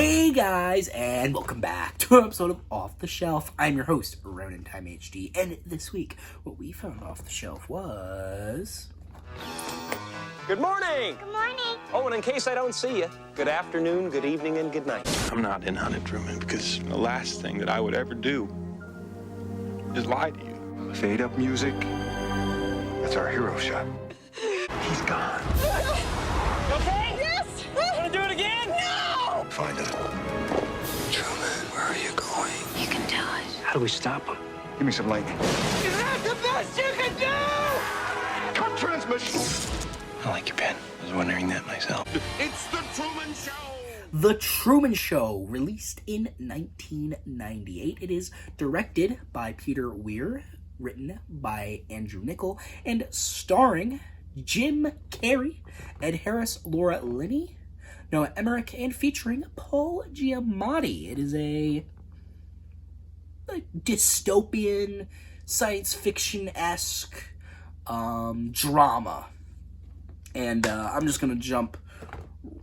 Hey guys, and welcome back to an episode of Off the Shelf. I'm your host, Ronan Time HD, and this week, what we found off the shelf was... Good morning! Good morning. Oh, and in case I don't see you, good afternoon, good evening, and good night. I'm not in on it, Truman, because the last thing that I would ever do is lie to you. Fade up music. That's our hero shot. He's gone. Okay? Yes! Want to do it again? No! Find him. Truman, where are you going? You can do it. How do we stop him? Give me some lightning. Is that the best you can do? Cut transmission! I like your pen. I was wondering that myself. It's the Truman Show! The Truman Show, released in 1998. It is directed by Peter Weir, written by Andrew Niccol, and starring Jim Carrey, Ed Harris, Laura Linney, Noah Emmerich, and featuring Paul Giamatti. It is a dystopian, science fiction-esque drama. And I'm just going to jump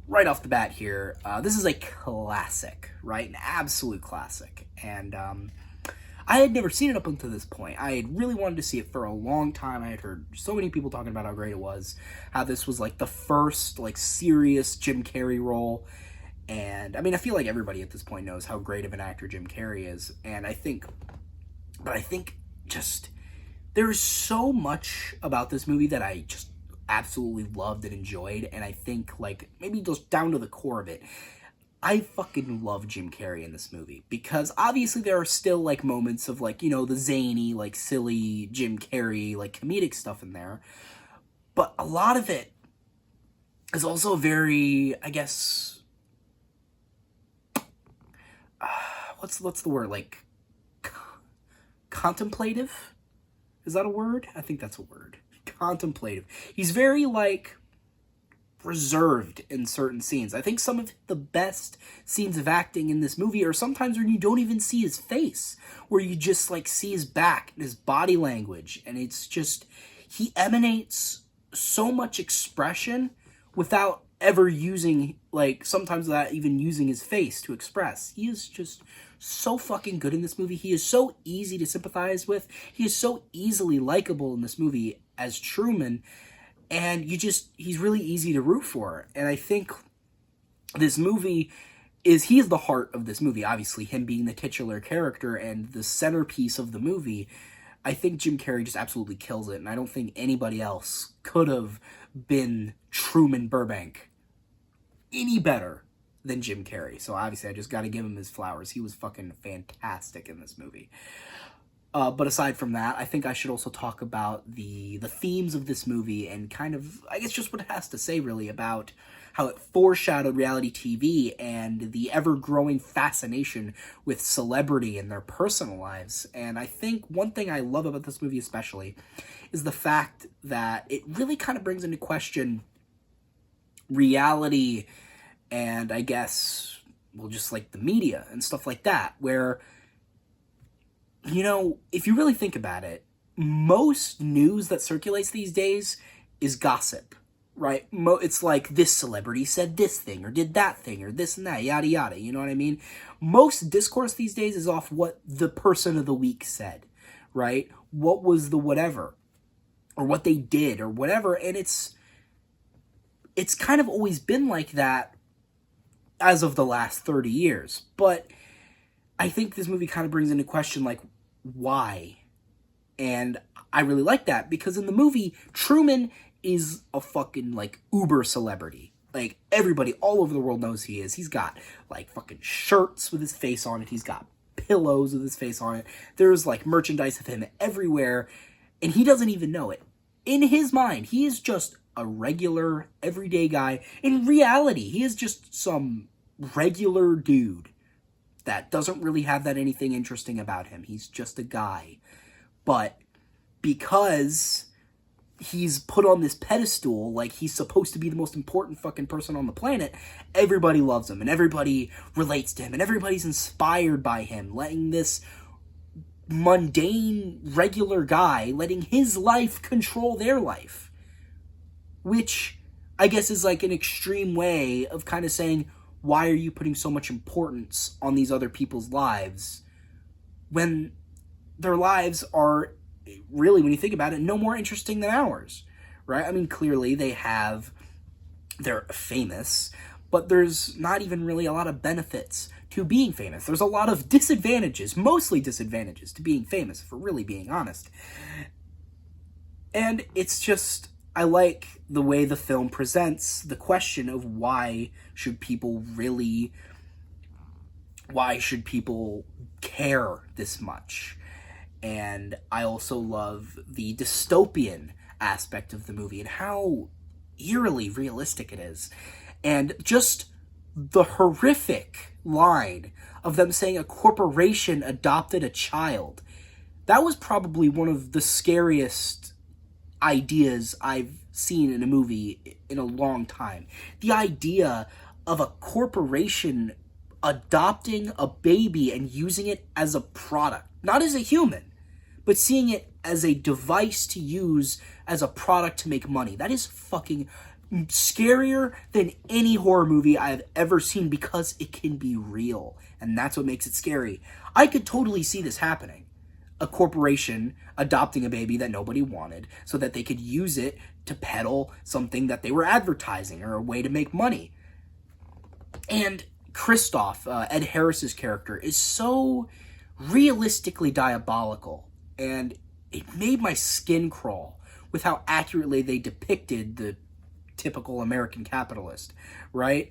right off the bat here. This is a classic, right? An absolute classic. And I had never seen it up until this point. I had really wanted to see it for a long time. I had heard so many people talking about how great it was, how this was like the first like serious Jim Carrey role. And I mean, I feel like everybody at this point knows how great of an actor Jim Carrey is. And I think just there's so much about this movie that I just absolutely loved and enjoyed. And I think like maybe just down to the core of it, I fucking love Jim Carrey in this movie, because obviously there are still, like, moments of, like, you know, the zany, like, silly Jim Carrey, like, comedic stuff in there, but a lot of it is also very, I guess, what's the word, like, contemplative? Is that a word? I think that's a word. Contemplative. He's very, like, reserved in certain scenes. I think some of the best scenes of acting in this movie are sometimes when you don't even see his face, where you just like see his back and his body language, and it's just, he emanates so much expression without ever using, like, sometimes without even using his face to express. He is just so fucking good in this movie. He is so easy to sympathize with. He is so easily likable in this movie as Truman. And he's really easy to root for. And I think this movie he is the heart of this movie. Obviously, him being the titular character and the centerpiece of the movie. I think Jim Carrey just absolutely kills it. And I don't think anybody else could have been Truman Burbank any better than Jim Carrey. So obviously, I just got to give him his flowers. He was fucking fantastic in this movie. But aside from that, I think I should also talk about the themes of this movie and kind of, I guess, just what it has to say, really, about how it foreshadowed reality TV and the ever-growing fascination with celebrity and their personal lives. And I think one thing I love about this movie especially is the fact that it really kind of brings into question reality and, I guess, well, just like the media and stuff like that, where, you know, if you really think about it, most news that circulates these days is gossip, right? It's like, this celebrity said this thing, or did that thing, or this and that, yada yada, you know what I mean? Most discourse these days is off what the person of the week said, right? What was the whatever, or what they did, or whatever, and it's kind of always been like that as of the last 30 years, but I think this movie kind of brings into question, like, why? And I really like that, because in the movie, Truman is a fucking, like, uber celebrity. Like, everybody all over the world knows he is. He's got, like, fucking shirts with his face on it. He's got pillows with his face on it. There's, like, merchandise of him everywhere, and he doesn't even know it. In his mind, he is just a regular, everyday guy. In reality, he is just some regular dude that doesn't really have that anything interesting about him. He's just a guy. But because he's put on this pedestal, like he's supposed to be the most important fucking person on the planet, everybody loves him, and everybody relates to him, and everybody's inspired by him, letting this mundane, regular guy, letting his life control their life. Which I guess is like an extreme way of kind of saying, why are you putting so much importance on these other people's lives when their lives are really, when you think about it, no more interesting than ours, right? I mean, clearly they're famous, but there's not even really a lot of benefits to being famous. There's a lot of disadvantages, mostly disadvantages, to being famous, if we're really being honest. And it's just, I like the way the film presents the question of why should people care this much? And I also love the dystopian aspect of the movie and how eerily realistic it is. And just the horrific line of them saying a corporation adopted a child. That was probably one of the scariest ideas I've seen in a movie in a long time. The idea of a corporation adopting a baby and using it as a product, not as a human, but seeing it as a device to use as a product to make money. That is fucking scarier than any horror movie I've ever seen because it can be real. And that's what makes it scary. I could totally see this happening. A corporation adopting a baby that nobody wanted so that they could use it to peddle something that they were advertising or a way to make money. And Christoph, Ed Harris's character, is so realistically diabolical. And it made my skin crawl with how accurately they depicted the typical American capitalist, right?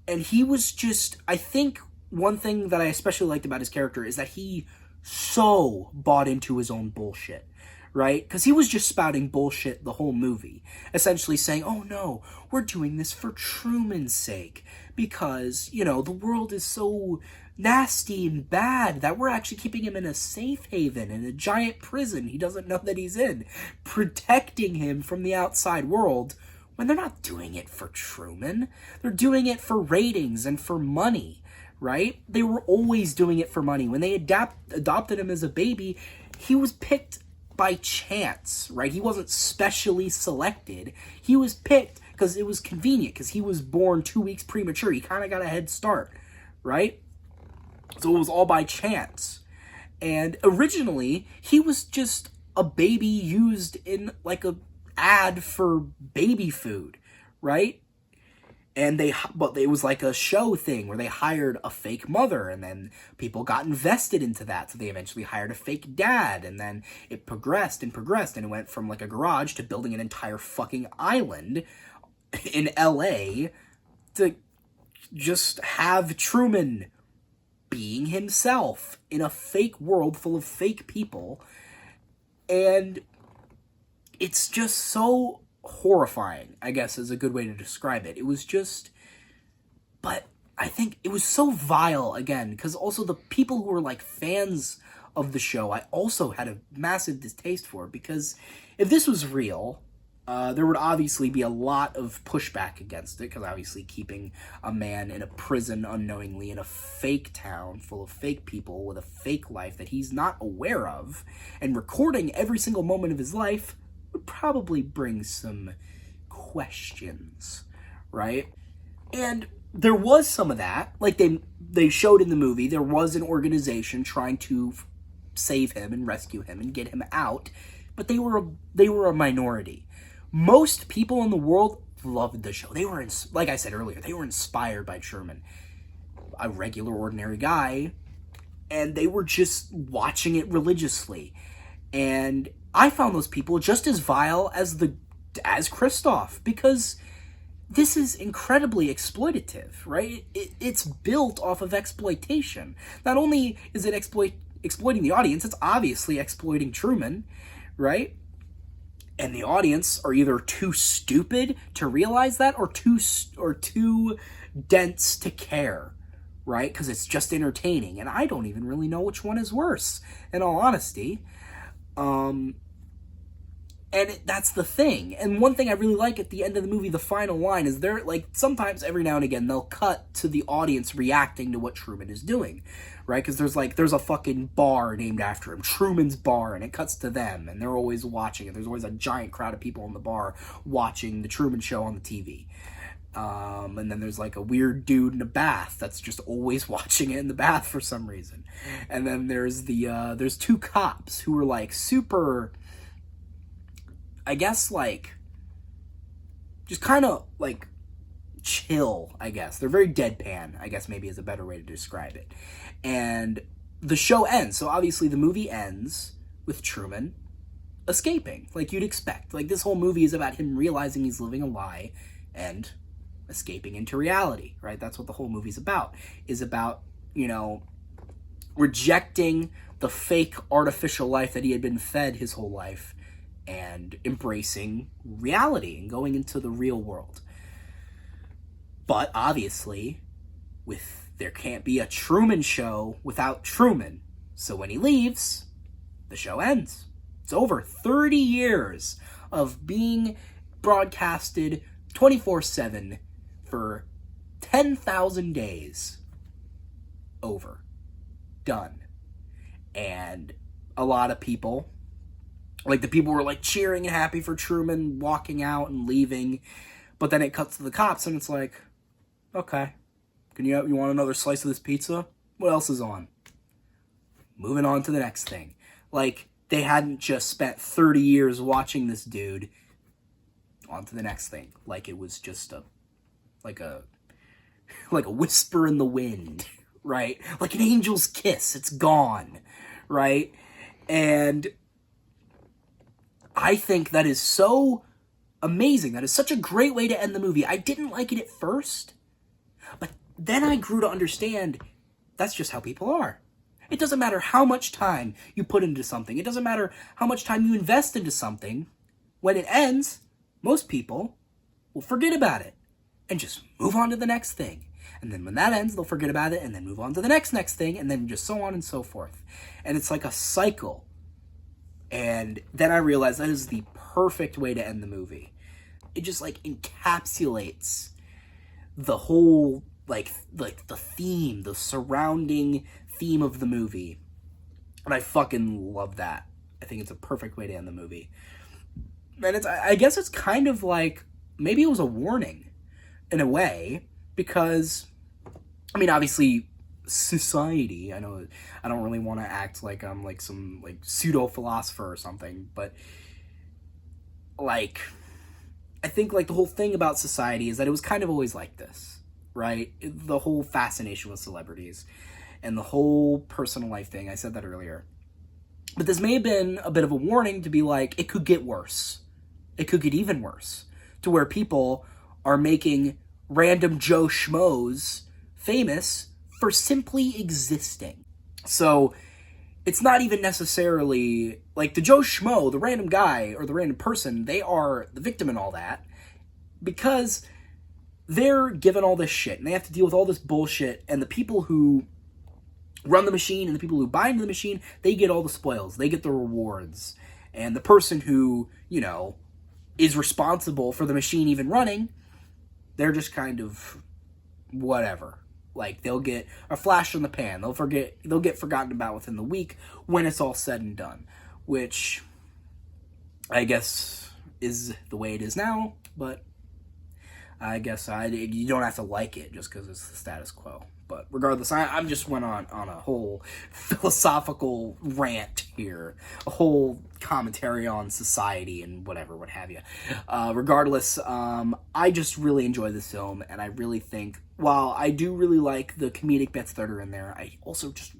And he was just, I think one thing that I especially liked about his character is that he so bought into his own bullshit, right? Because he was just spouting bullshit the whole movie, essentially saying, oh no, we're doing this for Truman's sake, because, you know, the world is so nasty and bad that we're actually keeping him in a safe haven, in a giant prison he doesn't know that he's in, protecting him from the outside world, when they're not doing it for Truman. They're doing it for ratings and for money, right? They were always doing it for money. When they adopted him as a baby, he was picked by chance, right? He wasn't specially selected. He was picked because it was convenient, because he was born 2 weeks premature. He kind of got a head start, right? So it was all by chance. And originally, he was just a baby used in like a ad for baby food, right? But it was like a show thing where they hired a fake mother, and then people got invested into that, so they eventually hired a fake dad, and then it progressed and progressed, and it went from like a garage to building an entire fucking island in LA to just have Truman being himself in a fake world full of fake people. And it's just so horrifying, I guess is a good way to describe it. It was just, but I think it was so vile, again, because also the people who were like fans of the show, I also had a massive distaste for, because if this was real, there would obviously be a lot of pushback against it, because obviously keeping a man in a prison unknowingly in a fake town full of fake people with a fake life that he's not aware of, and recording every single moment of his life, would probably bring some questions, right? And there was some of that. Like they showed in the movie, there was an organization trying to save him and rescue him and get him out, but they were a minority. Most people in the world loved the show. They were, like I said earlier, they were inspired by Truman, a regular, ordinary guy, and they were just watching it religiously. And I found those people just as vile as Christoph, because this is incredibly exploitative, right? It's built off of exploitation. Not only is it exploiting the audience, it's obviously exploiting Truman, right? And the audience are either too stupid to realize that, or too dense to care, right? Because it's just entertaining, and I don't even really know which one is worse, in all honesty. And that's the thing. And one thing I really like at the end of the movie, the final line, is there, like, sometimes every now and again they'll cut to the audience reacting to what Truman is doing, right? Because there's a fucking bar named after him, Truman's Bar, and it cuts to them, and they're always watching it. There's always a giant crowd of people in the bar watching the Truman Show on the TV. And then there's like a weird dude in a bath that's just always watching it in the bath for some reason. And then there's there's two cops who are like super, I guess, like just kind of like chill, I guess. They're very deadpan, I guess maybe is a better way to describe it. And the show ends. So obviously the movie ends with Truman escaping, like you'd expect. Like this whole movie is about him realizing he's living a lie and escaping into reality, right? That's what the whole movie's about. Is about, you know, rejecting the fake artificial life that he had been fed his whole life and embracing reality and going into the real world. But obviously, there can't be a Truman Show without Truman. So when he leaves, the show ends. It's over. 30 years of being broadcasted 24/7 for 10,000 days. Over. Done. And a lot of people, like the people were like cheering and happy for Truman walking out and leaving. But then it cuts to the cops and it's like, okay, you want another slice of this pizza? What else is on? Moving on to the next thing. Like, they hadn't just spent 30 years watching this dude. On to the next thing. Like it was just like a whisper in the wind, right? Like an angel's kiss. It's gone, right? And I think that is so amazing. That is such a great way to end the movie. I didn't like it at first, but then I grew to understand that's just how people are. It doesn't matter how much time you put into something. It doesn't matter how much time you invest into something. When it ends, most people will forget about it and just move on to the next thing. And then when that ends, they'll forget about it and then move on to the next thing, and then just so on and so forth. And it's like a cycle. And then I realized that is the perfect way to end the movie. It just like encapsulates the whole like the theme, the surrounding theme of the movie. And I fucking love that. I think it's a perfect way to end the movie. And I guess it's kind of like, maybe it was a warning in a way, because I mean, obviously society, I know I don't really want to act like I'm like some like pseudo philosopher or something, but like I think like the whole thing about society is that it was kind of always like this, right? The whole fascination with celebrities and the whole personal life thing. I said that earlier. But this may have been a bit of a warning to be like, it could get worse. It could get even worse, to where people are making random Joe Schmoes famous for simply existing. So it's not even necessarily like the Joe Schmo, the random guy or the random person, they are the victim in all that, because they're given all this shit and they have to deal with all this bullshit, and the people who run the machine and the people who buy into the machine, they get all the spoils, they get the rewards. And the person who, you know, is responsible for the machine even running, they're just kind of whatever. Like, they'll get a flash in the pan. They'll get forgotten about within the week when it's all said and done, which I guess is the way it is now, but I guess you don't have to like it just because it's the status quo. But regardless, I'm just went on a whole philosophical rant here, a whole commentary on society and whatever, what have you. Regardless, I just really enjoy this film, and I really think, while I do really like the comedic bits that are in there, I also just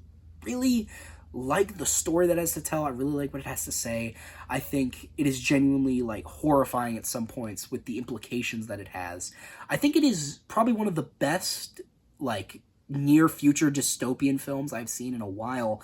really like the story that it has to tell. I really like what it has to say. I think it is genuinely like horrifying at some points with the implications that it has. I think it is probably one of the best like near future dystopian films I've seen in a while.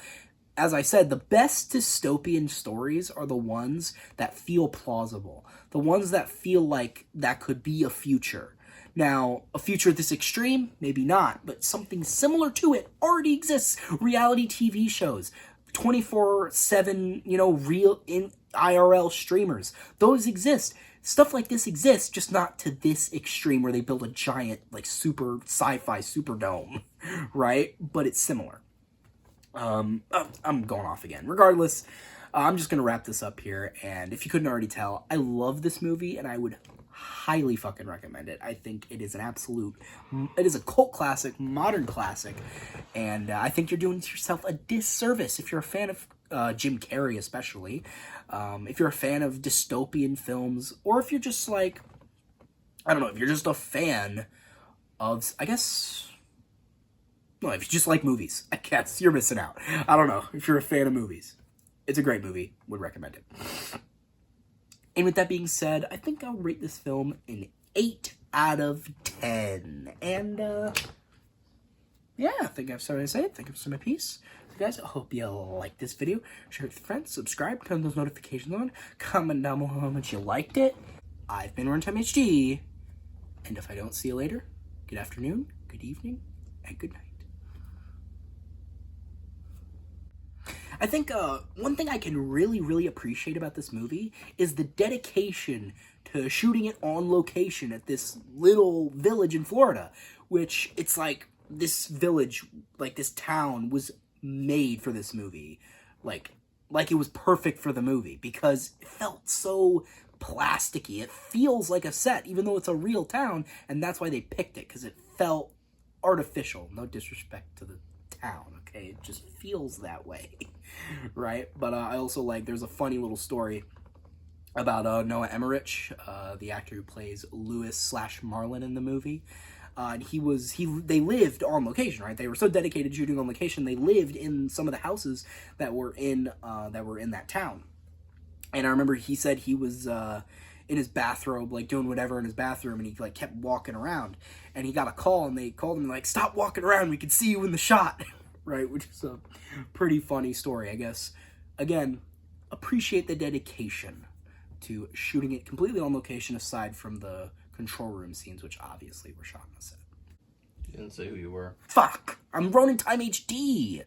As I said, the best dystopian stories are the ones that feel plausible, the ones that feel like that could be a future. Now, a future this extreme, maybe not, but something similar to it already exists. Reality TV shows, 24/7, real in IRL streamers, those exist. Stuff like this exists, just not to this extreme where they build a giant, like, super sci-fi superdome, right? But it's similar. I'm going off again. Regardless, I'm just going to wrap this up here, and if you couldn't already tell, I love this movie, and I would highly fucking recommend it. I think it is it is a cult classic, modern classic, and I think you're doing yourself a disservice if you're a fan of Jim Carrey, especially. If you're a fan of dystopian films, or if you're just like, I don't know, if you're just a fan of, I guess, no, if you just like movies, I guess you're missing out. I don't know, if you're a fan of movies. It's a great movie, would recommend it. And with that being said, I think I'll rate this film an 8 out of 10. And, yeah, I think I've started to say it. I think I've said my piece. So guys, I hope you liked this video. Share it with friends, subscribe, turn those notifications on, comment down below how much you liked it. I've been Runtime HD, and if I don't see you later, good afternoon, good evening, and good night. I think one thing I can really appreciate about this movie is the dedication to shooting it on location at this little village in Florida, which it's like this village, like this town was made for this movie. Like it was perfect for the movie because it felt so plasticky. It feels like a set, even though it's a real town, and that's why they picked it, because it felt artificial. No disrespect to the town, okay? It just feels that way, right? But I also like, there's a funny little story about Noah Emmerich, the actor who plays Lewis/Marlin in the movie. And they lived on location, right? They were so dedicated to shooting on location, they lived in some of the houses that were in that town. And I remember he said he was in his bathrobe, like doing whatever in his bathroom, and he like kept walking around, and he got a call, and they called him like, "Stop walking around, we can see you in the shot." Right, which is a pretty funny story, I guess. Again, appreciate the dedication to shooting it completely on location, aside from the control room scenes, which obviously were shot on the set. You didn't say who you were. Fuck! I'm Runtime HD!